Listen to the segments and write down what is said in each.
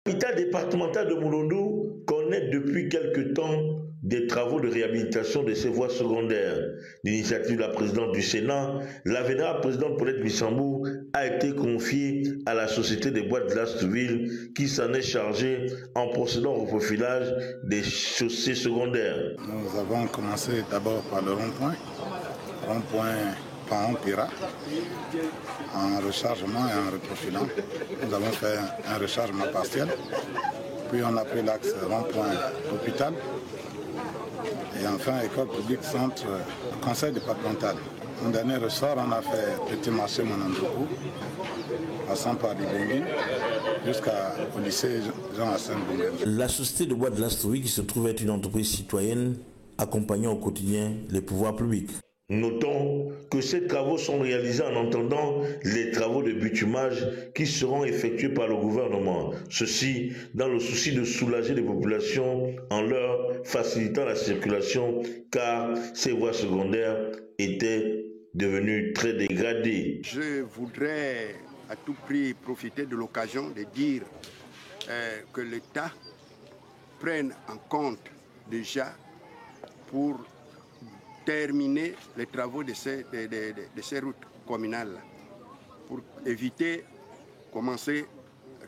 L'hôpital départemental de Mouloudou connaît depuis quelque temps des travaux de réhabilitation de ses voies secondaires. L'initiative de la présidente du Sénat, la vénérable présidente Paulette Bissambou, a été confiée à la Société des bois de Lasteville qui s'en est chargée en procédant au profilage des chaussées secondaires. Nous avons commencé d'abord par le rond-point Paon-Pira, en rechargement et en reprofilant. Nous avons fait un rechargement partiel, puis on a pris l'axe rond-point hôpital, et enfin école publique centre conseil départemental. Mon dernier ressort, on a fait petit marché Monandoukou, passant par Libongi, jusqu'au lycée Jean-Hassan Boumé. La Société de bois de Lasteville qui se trouve être une entreprise citoyenne accompagnant au quotidien les pouvoirs publics. Notons que ces travaux sont réalisés en entendant les travaux de bitumage qui seront effectués par le gouvernement. Ceci dans le souci de soulager les populations en leur facilitant la circulation car ces voies secondaires étaient devenues très dégradées. Je voudrais à tout prix profiter de l'occasion de dire que l'État prenne en compte déjà pour terminer les travaux de ces routes communales pour éviter commencer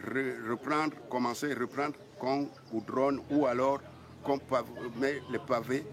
reprendre qu'on goudronne ou alors qu'on met les pavés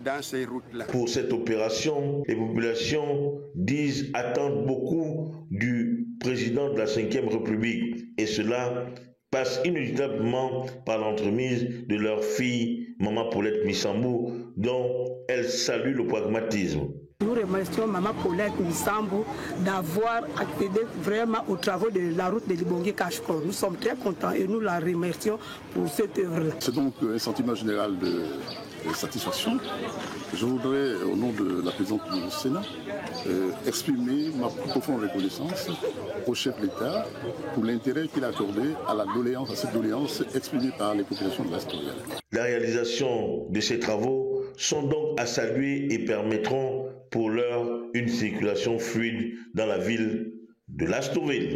dans ces routes-là. Pour cette opération, les populations disent attendre beaucoup du président de la 5e République et cela passe inévitablement par l'entremise de leur fille, Maman Paulette Bissambou, dont elle salue le pragmatisme. Nous remercions Maman Paulette Bissambou d'avoir accédé vraiment aux travaux de la route de Libongi-Kachkor. Nous sommes très contents et nous la remercions pour cette œuvre-là. C'est donc un sentiment général de satisfaction. Je voudrais, au nom de la présidente du Sénat, exprimer ma profonde reconnaissance au chef de l'État pour l'intérêt qu'il a accordé à cette doléance exprimée par les populations de l'Astorienne. La réalisation de ces travaux sont donc à saluer et permettront pour l'heure une circulation fluide dans la ville de Lasteville.